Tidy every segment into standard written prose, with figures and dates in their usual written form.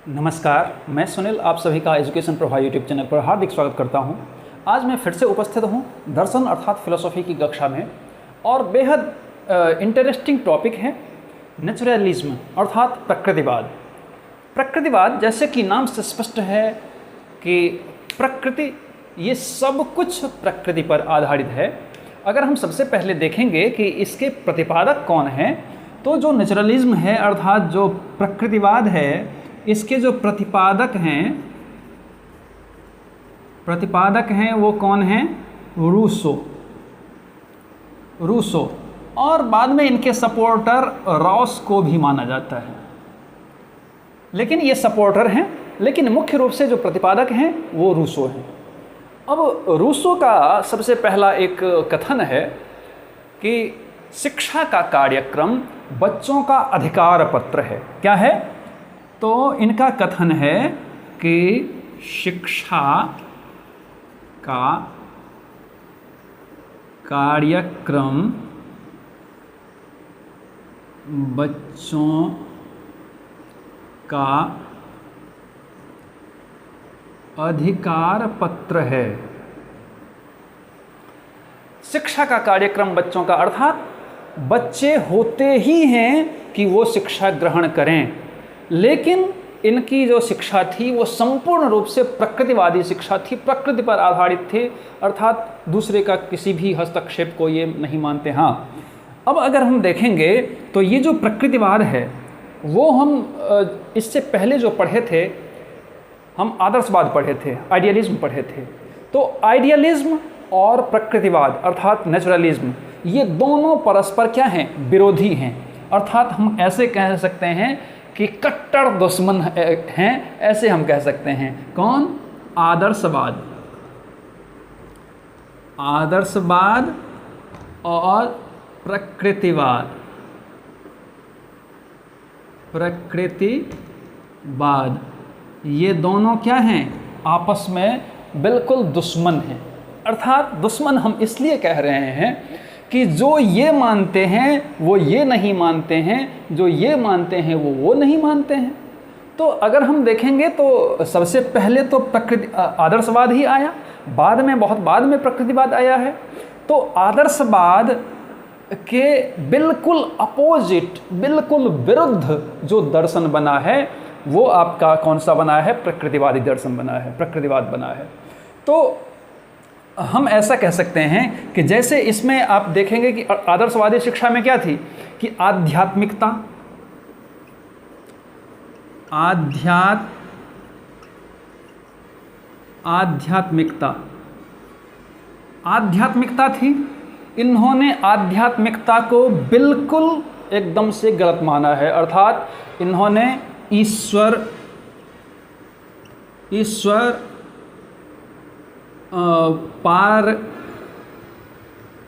नमस्कार, मैं सुनील आप सभी का एजुकेशन प्रभा यूट्यूब चैनल पर हार्दिक स्वागत करता हूं। आज मैं फिर से उपस्थित हूं दर्शन अर्थात फिलोसॉफी की कक्षा में और बेहद इंटरेस्टिंग टॉपिक है नेचुरलिज्म अर्थात प्रकृतिवाद। प्रकृतिवाद जैसे कि नाम से स्पष्ट है कि प्रकृति ये सब कुछ प्रकृति पर आधारित है। अगर हम सबसे पहले देखेंगे कि इसके प्रतिपादक कौन हैं, तो जो नेचुरलिज्म है अर्थात जो प्रकृतिवाद है, इसके जो प्रतिपादक हैं वो कौन हैं? रूसो और बाद में इनके सपोर्टर रॉस को भी माना जाता है। लेकिन ये सपोर्टर हैं, लेकिन मुख्य रूप से जो प्रतिपादक हैं वो रूसो हैं। अब रूसो का सबसे पहला एक कथन है कि शिक्षा का कार्यक्रम बच्चों का अधिकार पत्र है। क्या है? तो इनका कथन है कि शिक्षा का कार्यक्रम बच्चों का अधिकार पत्र है। शिक्षा का कार्यक्रम बच्चों का अर्थात बच्चे होते ही हैं कि वो शिक्षा ग्रहण करें, लेकिन इनकी जो शिक्षा थी वो संपूर्ण रूप से प्रकृतिवादी शिक्षा थी, प्रकृति पर आधारित थी, अर्थात दूसरे का किसी भी हस्तक्षेप को ये नहीं मानते। हाँ, अब अगर हम देखेंगे तो ये जो प्रकृतिवाद है वो हम इससे पहले जो पढ़े थे, हम आदर्शवाद पढ़े थे, आइडियलिज्म पढ़े थे। तो आइडियलिज्म और प्रकृतिवाद अर्थात नेचुरलिज्म, ये दोनों परस्पर क्या हैं? विरोधी हैं। अर्थात हम ऐसे कह सकते हैं कि कट्टर दुश्मन हैं, ऐसे हम कह सकते हैं। कौन? आदर्शवाद और प्रकृतिवाद। ये दोनों क्या हैं? आपस में बिल्कुल दुश्मन हैं। अर्थात दुश्मन हम इसलिए कह रहे हैं कि जो ये मानते हैं वो ये नहीं मानते हैं, जो ये मानते हैं वो नहीं मानते हैं। तो अगर हम देखेंगे तो सबसे पहले तो आदर्शवाद ही आया, बहुत बाद में प्रकृतिवाद आया है। तो आदर्शवाद के बिल्कुल अपोजिट, बिल्कुल विरुद्ध जो दर्शन बना है वो आपका कौन सा बना है? प्रकृतिवादी दर्शन बना है, प्रकृतिवाद बना है। तो हम ऐसा कह सकते हैं कि जैसे इसमें आप देखेंगे कि आदर्शवादी शिक्षा में क्या थी कि आध्यात्मिकता थी। इन्होंने आध्यात्मिकता को बिल्कुल एकदम से गलत माना है। अर्थात इन्होंने ईश्वर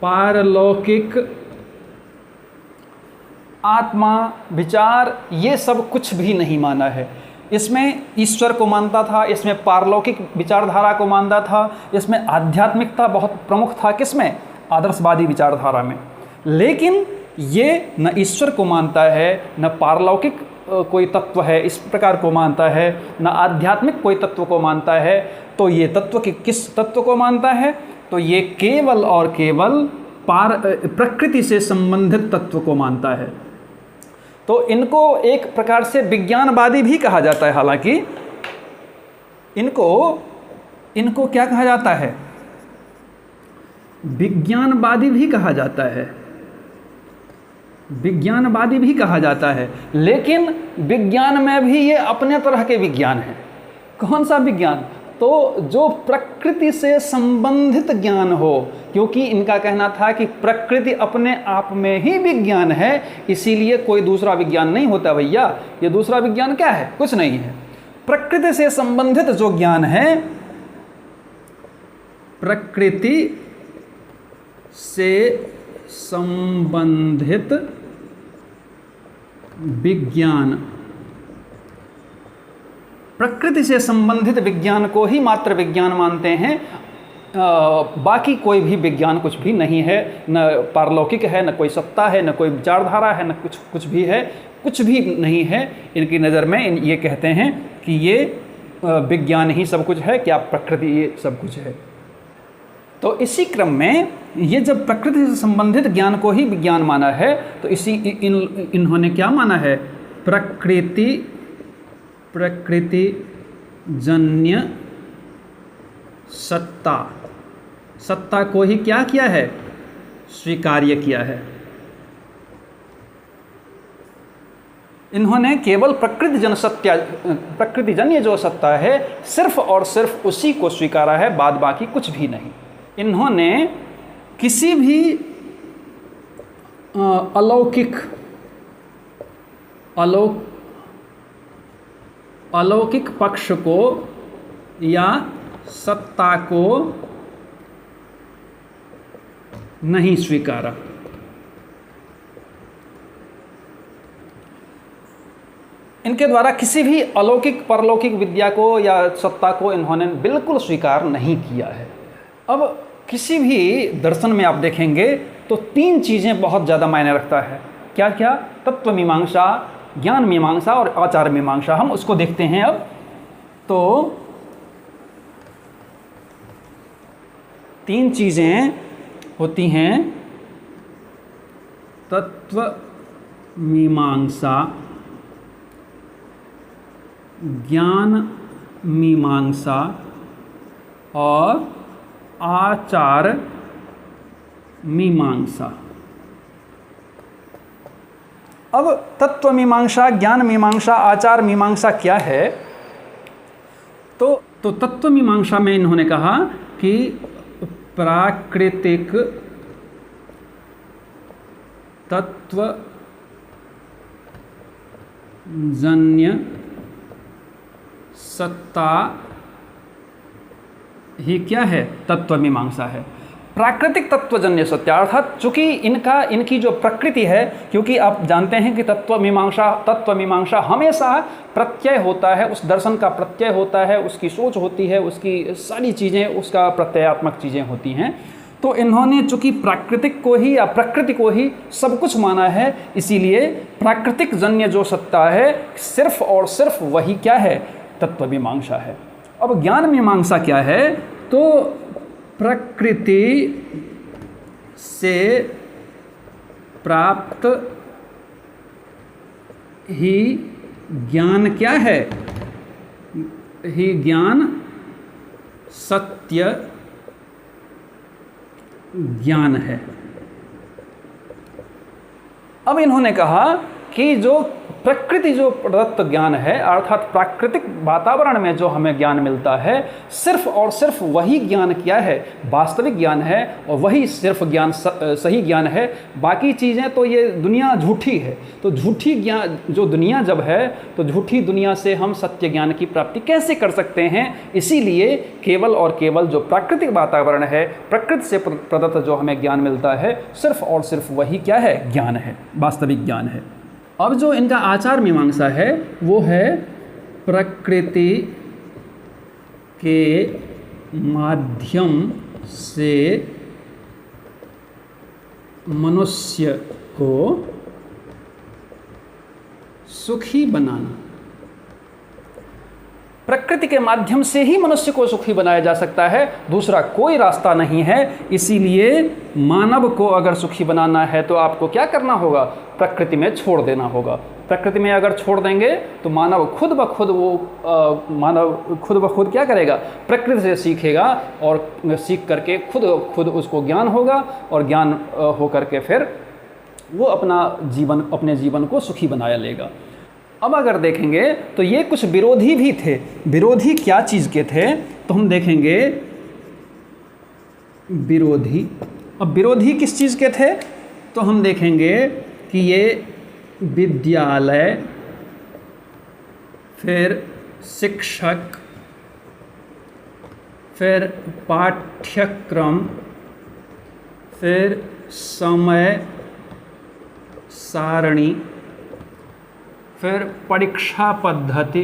पारलौकिक आत्मा विचार ये सब कुछ भी नहीं माना है। इसमें ईश्वर को मानता था, इसमें पारलौकिक विचारधारा को मानता था, इसमें आध्यात्मिकता बहुत प्रमुख था। किसमें? आदर्शवादी विचारधारा में। लेकिन ये न ईश्वर को मानता है, न पारलौकिक कोई तत्व है इस प्रकार को मानता है, न आध्यात्मिक कोई तत्व को मानता है। तो ये तत्व किस तत्व को मानता है? तो ये केवल और केवल प्रकृति से संबंधित तत्व को मानता है। तो इनको एक प्रकार से विज्ञानवादी भी कहा जाता है। हालांकि इनको क्या कहा जाता है? विज्ञानवादी भी कहा जाता है। लेकिन विज्ञान में भी ये अपने तरह के विज्ञान है। कौन सा विज्ञान? तो जो प्रकृति से संबंधित ज्ञान हो, क्योंकि इनका कहना था कि प्रकृति अपने आप में ही विज्ञान है, इसीलिए कोई दूसरा विज्ञान नहीं होता भैया। ये दूसरा विज्ञान क्या है? कुछ नहीं है। प्रकृति से संबंधित जो ज्ञान है, प्रकृति से संबंधित विज्ञान, प्रकृति से संबंधित विज्ञान को ही मात्र विज्ञान मानते हैं। बाकी कोई भी विज्ञान कुछ भी नहीं है, न पारलौकिक है, न कोई सत्ता है, न कोई विचारधारा है, न कुछ भी है, कुछ भी नहीं है इनकी नज़र में। ये कहते हैं कि ये विज्ञान ही सब कुछ है, क्या प्रकृति ये सब कुछ है। तो इसी क्रम में ये जब प्रकृति से संबंधित ज्ञान को ही विज्ञान माना है, तो इन्होंने क्या माना है? प्रकृति जन्य सत्ता को ही क्या किया है? स्वीकार्य किया है। इन्होंने केवल प्रकृतिजन्य जो सत्ता है सिर्फ और सिर्फ उसी को स्वीकारा है, बाद बाकी कुछ भी नहीं। इन्होंने किसी भी अलौकिक पक्ष को या सत्ता को नहीं स्वीकारा। इनके द्वारा किसी भी अलौकिक परलौकिक विद्या को या सत्ता को इन्होंने बिल्कुल स्वीकार नहीं किया है। अब किसी भी दर्शन में आप देखेंगे तो तीन चीज़ें बहुत ज़्यादा मायने रखता है। क्या क्या? तत्व मीमांसा, ज्ञान मीमांसा और आचार मीमांसा। हम उसको देखते हैं अब। तो तीन चीज़ें होती हैं: तत्व मीमांसा, ज्ञान मीमांसा और आचार मीमांसा। अब तत्व मीमांसा, ज्ञान मीमांसा, आचार मीमांसा क्या है? तो तत्व मीमांसा में इन्होंने कहा कि प्राकृतिक तत्व जन्य सत्ता ही क्या है? तत्व मीमांसा है। प्राकृतिक तत्वजन्य सत्य अर्थात चूँकि इनकी जो प्रकृति है, क्योंकि आप जानते हैं कि तत्व मीमांसा हमेशा प्रत्यय होता है, उस दर्शन का प्रत्यय होता है, उसकी सोच होती है, उसकी सारी चीज़ें उसका प्रत्ययात्मक चीज़ें होती हैं। तो इन्होंने चूँकि प्राकृतिक को ही या प्रकृति को ही सब कुछ माना है, इसीलिए प्राकृतिक जन्य जो सत्ता है सिर्फ और सिर्फ वही क्या है? तत्व मीमांसा है। अब ज्ञान मीमांसा क्या है? तो प्रकृति से प्राप्त ही ज्ञान क्या है? ही ज्ञान सत्य ज्ञान है। अब इन्होंने कहा कि जो प्रकृति जो प्रदत्त ज्ञान है अर्थात प्राकृतिक वातावरण में जो हमें ज्ञान मिलता है, सिर्फ और सिर्फ वही ज्ञान क्या है? वास्तविक ज्ञान है, और वही सिर्फ ज्ञान सही ज्ञान है। बाकी चीज़ें तो ये दुनिया झूठी है। तो झूठी ज्ञान जो दुनिया जब है, तो झूठी दुनिया से हम सत्य ज्ञान की प्राप्ति कैसे कर सकते हैं? इसीलिए केवल और केवल जो प्राकृतिक वातावरण है, प्रकृति से प्रदत्त जो हमें ज्ञान मिलता है, सिर्फ और सिर्फ वही क्या है? ज्ञान है, वास्तविक ज्ञान है। अब जो इनका आचार मीमांसा है वो है प्रकृति के माध्यम से मनुष्य को सुखी बनाना। प्रकृति के माध्यम से ही मनुष्य को सुखी बनाया जा सकता है, दूसरा कोई रास्ता नहीं है। इसीलिए मानव को अगर सुखी बनाना है तो आपको क्या करना होगा? प्रकृति में छोड़ देना होगा। प्रकृति में अगर छोड़ देंगे तो मानव खुद ब खुद क्या करेगा? प्रकृति से सीखेगा, और सीख करके खुद उसको ज्ञान होगा, और ज्ञान हो करके फिर वो अपने जीवन को सुखी बनाया लेगा। अब अगर देखेंगे तो ये कुछ विरोधी भी थे। विरोधी क्या चीज़ के थे? तो हम देखेंगे विरोधी। अब विरोधी किस चीज़ के थे? तो हम देखेंगे कि ये विद्यालय, फिर शिक्षक, फिर पाठ्यक्रम, फिर समय सारणी, फिर परीक्षा पद्धति,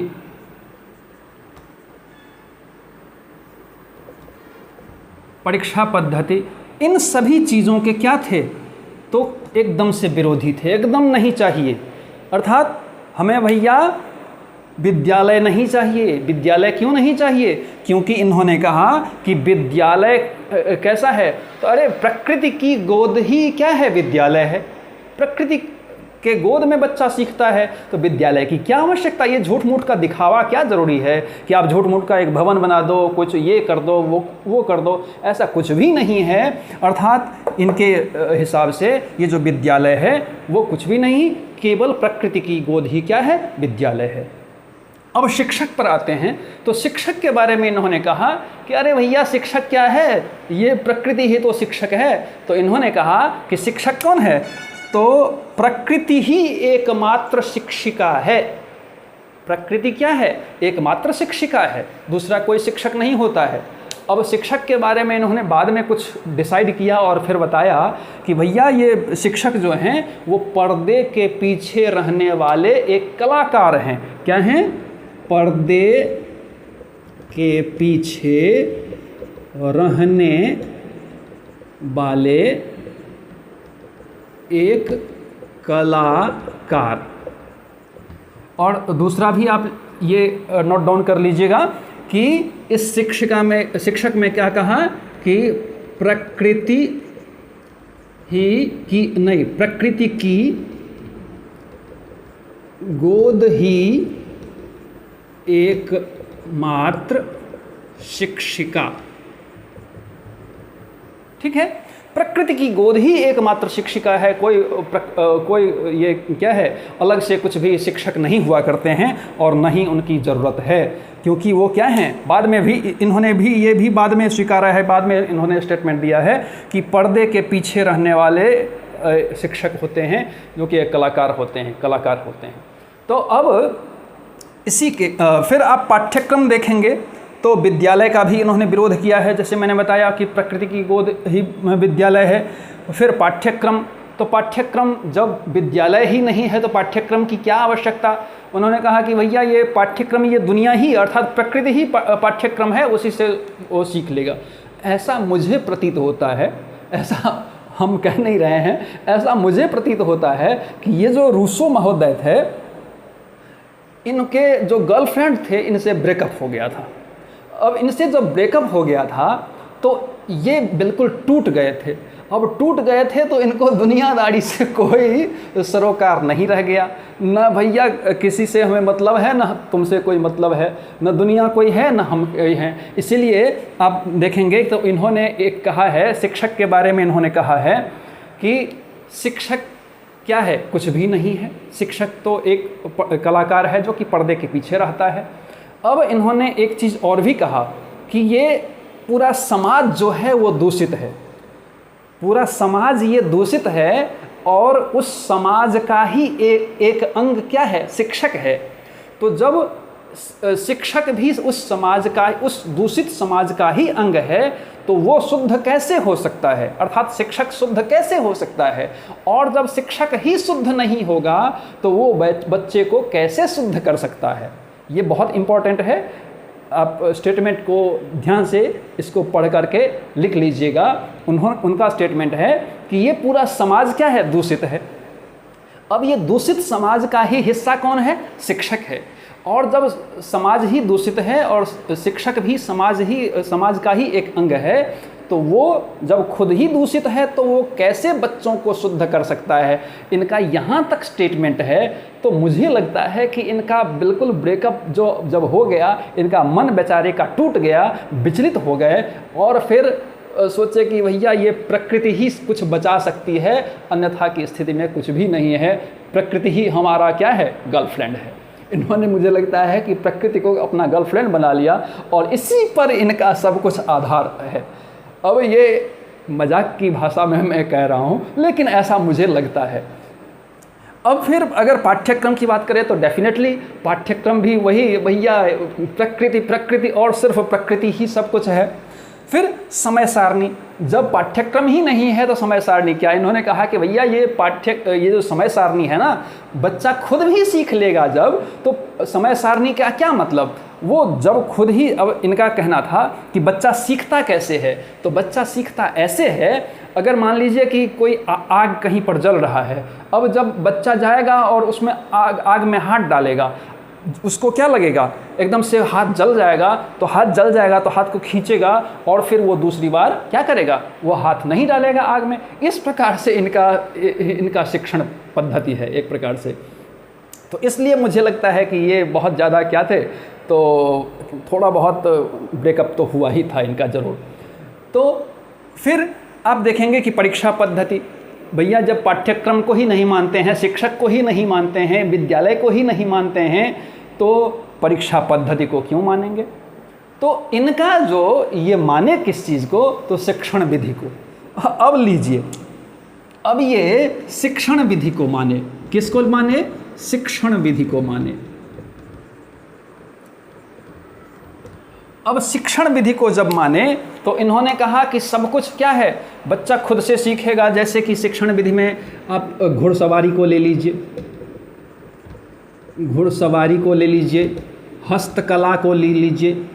परीक्षा पद्धति, इन सभी चीज़ों के क्या थे, तो एकदम से विरोधी थे, एकदम नहीं चाहिए। अर्थात हमें भैया विद्यालय नहीं चाहिए। विद्यालय क्यों नहीं चाहिए? क्योंकि इन्होंने कहा कि विद्यालय कैसा है, तो अरे प्रकृति की गोद ही क्या है, विद्यालय है। प्रकृति के गोद में बच्चा सीखता है, तो विद्यालय की क्या आवश्यकता। ये झूठ मूठ का दिखावा क्या ज़रूरी है कि आप झूठ मूठ का एक भवन बना दो, कुछ ये कर दो, वो कर दो, ऐसा कुछ भी नहीं है। अर्थात इनके हिसाब से ये जो विद्यालय है वो कुछ भी नहीं, केवल प्रकृति की गोद ही क्या है, विद्यालय है। अब शिक्षक पर आते हैं, तो शिक्षक के बारे में इन्होंने कहा कि अरे भैया शिक्षक क्या है, ये प्रकृति ही तो शिक्षक है। तो इन्होंने कहा कि शिक्षक कौन है, तो प्रकृति ही एकमात्र शिक्षिका है। प्रकृति क्या है, एकमात्र शिक्षिका है, दूसरा कोई शिक्षक नहीं होता है। अब शिक्षक के बारे में इन्होंने बाद में कुछ डिसाइड किया और फिर बताया कि भैया ये शिक्षक जो हैं वो पर्दे के पीछे रहने वाले एक कलाकार हैं। क्या हैं? पर्दे के पीछे रहने वाले एक कलाकार। और दूसरा भी आप ये नोट डाउन कर लीजिएगा कि इस शिक्षक में क्या कहा कि प्रकृति की गोद ही एकमात्र शिक्षिका। ठीक है, प्रकृति की गोद ही एकमात्र शिक्षिका है। कोई ये क्या है, अलग से कुछ भी शिक्षक नहीं हुआ करते हैं और न ही उनकी ज़रूरत है, क्योंकि वो क्या हैं, बाद में भी इन्होंने भी ये भी बाद में स्वीकारा है, बाद में इन्होंने स्टेटमेंट दिया है कि पर्दे के पीछे रहने वाले शिक्षक होते हैं जो कि एक कलाकार होते हैं। तो अब इसी के फिर आप पाठ्यक्रम देखेंगे तो विद्यालय का भी इन्होंने विरोध किया है, जैसे मैंने बताया कि प्रकृति की गोद ही विद्यालय है। फिर पाठ्यक्रम, तो पाठ्यक्रम जब विद्यालय ही नहीं है तो पाठ्यक्रम की क्या आवश्यकता। उन्होंने कहा कि भैया ये पाठ्यक्रम, ये दुनिया ही अर्थात प्रकृति ही पाठ्यक्रम है, उसी से वो सीख लेगा। ऐसा मुझे प्रतीत होता है, ऐसा हम कह नहीं रहे हैं, ऐसा मुझे प्रतीत होता है कि ये जो रूसो महोदय थे, इनके जो गर्लफ्रेंड थे इनसे ब्रेकअप हो गया था। अब इनसे जब ब्रेकअप हो गया था तो ये बिल्कुल टूट गए थे। अब टूट गए थे तो इनको दुनियादारी से कोई सरोकार नहीं रह गया। न भैया किसी से हमें मतलब है, न तुमसे कोई मतलब है, न दुनिया कोई है, न हम कोई हैं। इसीलिए आप देखेंगे तो इन्होंने एक कहा है, शिक्षक के बारे में इन्होंने कहा है कि शिक्षक क्या है, कुछ भी नहीं है। शिक्षक तो एक कलाकार है जो कि पर्दे के पीछे रहता है। अब इन्होंने एक चीज़ और भी कहा कि ये पूरा समाज जो है वो दूषित है, पूरा समाज ये दूषित है और उस समाज का ही एक अंग क्या है, शिक्षक है। तो जब शिक्षक भी उस समाज का, उस दूषित समाज का ही अंग है, तो वो शुद्ध कैसे हो सकता है, अर्थात शिक्षक शुद्ध कैसे हो सकता है। और जब शिक्षक ही शुद्ध नहीं होगा तो वो बच्चे को कैसे शुद्ध कर सकता है। ये बहुत इम्पॉर्टेंट है, आप स्टेटमेंट को ध्यान से इसको पढ़ करके लिख लीजिएगा। उनका स्टेटमेंट है कि ये पूरा समाज क्या है, दूषित है। अब ये दूषित समाज का ही हिस्सा कौन है, शिक्षक है। और जब समाज ही दूषित है और शिक्षक भी समाज का ही एक अंग है, तो वो जब खुद ही दूषित है तो वो कैसे बच्चों को शुद्ध कर सकता है। इनका यहाँ तक स्टेटमेंट है। तो मुझे लगता है कि इनका बिल्कुल ब्रेकअप जब हो गया, इनका मन बेचारे का टूट गया, विचलित हो गए और फिर सोचे कि भैया ये प्रकृति ही कुछ बचा सकती है, अन्यथा की स्थिति में कुछ भी नहीं है। प्रकृति ही हमारा क्या है, गर्लफ्रेंड है। इन्होंने, मुझे लगता है कि प्रकृति को अपना गर्लफ्रेंड बना लिया और इसी पर इनका सब कुछ आधार है। अब ये मजाक की भाषा में मैं कह रहा हूँ, लेकिन ऐसा मुझे लगता है। अब फिर अगर पाठ्यक्रम की बात करें तो डेफिनेटली पाठ्यक्रम भी वही, भैया प्रकृति और सिर्फ प्रकृति ही सब कुछ है। फिर समय सारणी, जब पाठ्यक्रम ही नहीं है तो समय सारणी क्या। इन्होंने कहा कि भैया ये जो समय सारणी है ना, बच्चा खुद भी सीख लेगा जब, तो समय सारणी का क्या मतलब। वो जब खुद ही, अब इनका कहना था कि बच्चा सीखता कैसे है, तो बच्चा सीखता ऐसे है, अगर मान लीजिए कि कोई आग कहीं पर जल रहा है, अब जब बच्चा जाएगा और उसमें आग में हाथ डालेगा, उसको क्या लगेगा, एकदम से हाथ जल जाएगा, तो हाथ जल जाएगा तो हाथ को खींचेगा और फिर वो दूसरी बार क्या करेगा, वो हाथ नहीं डालेगा आग में। इस प्रकार से इनका शिक्षण पद्धति है एक प्रकार से। तो इसलिए मुझे लगता है कि ये बहुत ज़्यादा क्या थे, तो थोड़ा बहुत ब्रेकअप तो हुआ ही था इनका ज़रूर। तो फिर आप देखेंगे कि परीक्षा पद्धति, भैया जब पाठ्यक्रम को ही नहीं मानते हैं, शिक्षक को ही नहीं मानते हैं, विद्यालय को ही नहीं मानते हैं, तो परीक्षा पद्धति को क्यों मानेंगे। तो इनका जो ये माने किस चीज़ को, तो शिक्षण विधि को। अब लीजिए, अब ये शिक्षण विधि को माने, किसको माने, शिक्षण विधि को माने। अब शिक्षण विधि को जब माने तो इन्होंने कहा कि सब कुछ क्या है, बच्चा खुद से सीखेगा। जैसे कि शिक्षण विधि में आप घुड़सवारी को ले लीजिए, घुड़सवारी को ले लीजिए, हस्तकला को ले लीजिए,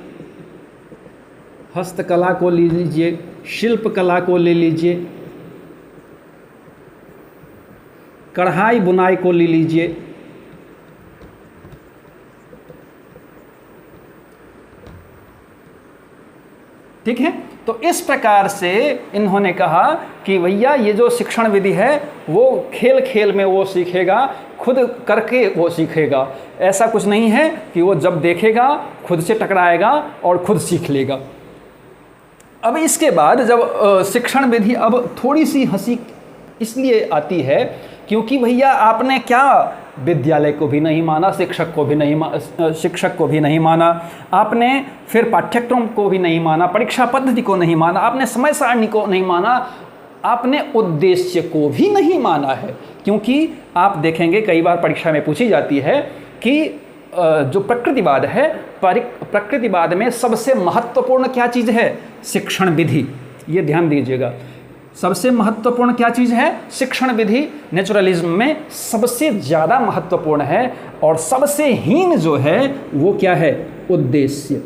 हस्तकला को ले लीजिए, शिल्पकला को ले लीजिए, कढ़ाई बुनाई को ले लीजिए, ठीक है। तो इस प्रकार से इन्होंने कहा कि भैया ये जो शिक्षण विधि है वो खेल खेल में वो सीखेगा, खुद करके वो सीखेगा। ऐसा कुछ नहीं है कि वो जब देखेगा खुद से टकराएगा और खुद सीख लेगा। अब इसके बाद जब शिक्षण विधि, अब थोड़ी सी हंसी इसलिए आती है क्योंकि भैया आपने क्या विद्यालय को भी नहीं माना, शिक्षक को भी नहीं माना, आपने फिर पाठ्यक्रम को भी नहीं माना, परीक्षा पद्धति को नहीं माना, आपने समय सारणी को नहीं माना, आपने उद्देश्य को भी नहीं माना है। क्योंकि आप देखेंगे कई बार परीक्षा में पूछी जाती है कि जो प्रकृतिवाद है, प्रकृतिवाद में सबसे महत्वपूर्ण क्या चीज़ है, शिक्षण विधि। ये ध्यान दीजिएगा, सबसे महत्वपूर्ण क्या चीज़ है, शिक्षण विधि। नेचुरलिज्म में सबसे ज़्यादा महत्वपूर्ण है और सबसे हीन जो है वो क्या है, उद्देश्य।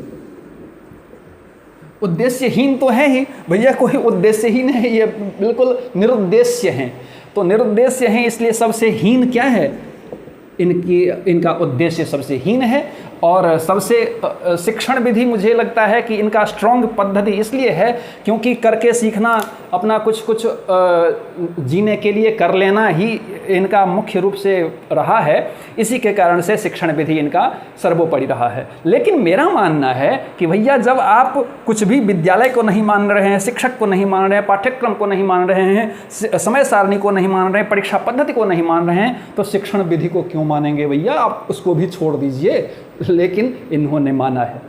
उद्देश्यहीन तो है ही भैया, कोई उद्देश्यहीन है, ये बिल्कुल निरुद्देश्य हैं। तो निरुद्देश्य हैं इसलिए सबसे हीन क्या है, इनका उद्देश्य सबसे हीन है। और सबसे शिक्षण विधि मुझे लगता है कि इनका स्ट्रॉन्ग पद्धति इसलिए है क्योंकि करके सीखना, अपना कुछ जीने के लिए कर लेना ही इनका मुख्य रूप से रहा है। इसी के कारण से शिक्षण विधि इनका सर्वोपरि रहा है। लेकिन मेरा मानना है कि भैया जब आप कुछ भी विद्यालय को नहीं मान रहे हैं, शिक्षक को नहीं मान रहे हैं, पाठ्यक्रम को नहीं मान रहे हैं, समय सारणी को नहीं मान रहे हैं, परीक्षा पद्धति को नहीं मान रहे हैं, तो शिक्षण विधि को क्यों मानेंगे भैया, आप उसको भी छोड़ दीजिए। लेकिन इन्होंने माना है।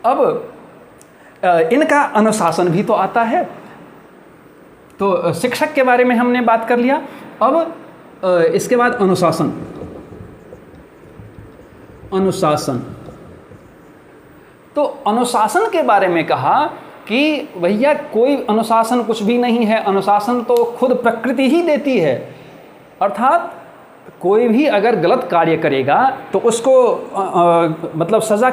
अब इनका अनुशासन भी तो आता है। तो शिक्षक के बारे में हमने बात कर लिया। अब इसके बाद अनुशासन। अनुशासन तो अनुशासन के बारे में कहा कि भैया कोई अनुशासन कुछ भी नहीं है, अनुशासन तो खुद प्रकृति ही देती है। अर्थात कोई भी अगर गलत कार्य करेगा तो उसको मतलब सज़ा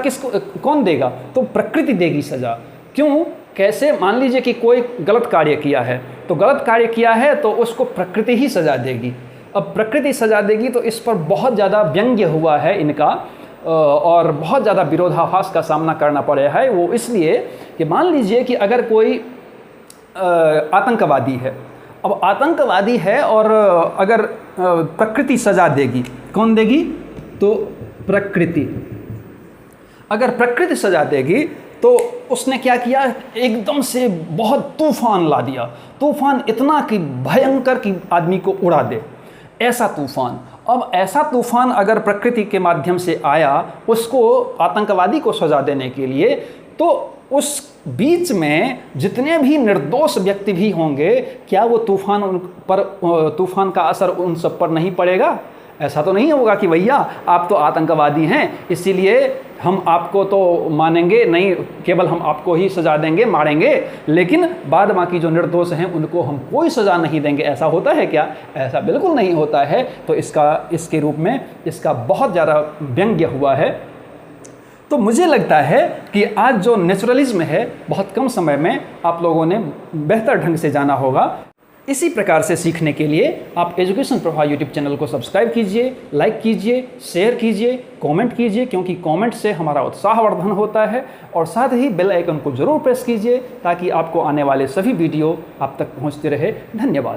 कौन देगा, तो प्रकृति देगी सज़ा। क्यों, कैसे, मान लीजिए कि कोई गलत कार्य किया है, तो गलत कार्य किया है तो उसको प्रकृति ही सज़ा देगी। अब प्रकृति सज़ा देगी तो इस पर बहुत ज़्यादा व्यंग्य हुआ है इनका और बहुत ज़्यादा विरोधाभास का सामना करना पड़ा है। वो इसलिए कि मान लीजिए कि अगर कोई आतंकवादी है, अब आतंकवादी है और अगर प्रकृति सजा देगी, कौन देगी, तो प्रकृति। अगर प्रकृति सजा देगी तो उसने क्या किया, एकदम से बहुत तूफान ला दिया, तूफान इतना कि भयंकर कि आदमी को उड़ा दे, ऐसा तूफान। अब ऐसा तूफान अगर प्रकृति के माध्यम से आया उसको, आतंकवादी को सजा देने के लिए, तो उस बीच में जितने भी निर्दोष व्यक्ति भी होंगे, क्या वो तूफान का असर उन सब पर नहीं पड़ेगा? ऐसा तो नहीं होगा कि भैया आप तो आतंकवादी हैं इसीलिए हम आपको तो मानेंगे नहीं, केवल हम आपको ही सज़ा देंगे, मारेंगे, लेकिन बाद बाकी जो निर्दोष हैं उनको हम कोई सज़ा नहीं देंगे। ऐसा होता है क्या? ऐसा बिल्कुल नहीं होता है। तो इसके रूप में इसका बहुत ज़्यादा व्यंग्य हुआ है। तो मुझे लगता है कि आज जो नेचुरलिज्म है बहुत कम समय में आप लोगों ने बेहतर ढंग से जाना होगा। इसी प्रकार से सीखने के लिए आप एजुकेशन प्रवाह यूट्यूब चैनल को सब्सक्राइब कीजिए, लाइक कीजिए, शेयर कीजिए, कमेंट कीजिए, क्योंकि कमेंट से हमारा उत्साहवर्धन होता है। और साथ ही बेल आइकन को जरूर प्रेस कीजिए ताकि आपको आने वाले सभी वीडियो आप तक पहुंचते रहे। धन्यवाद।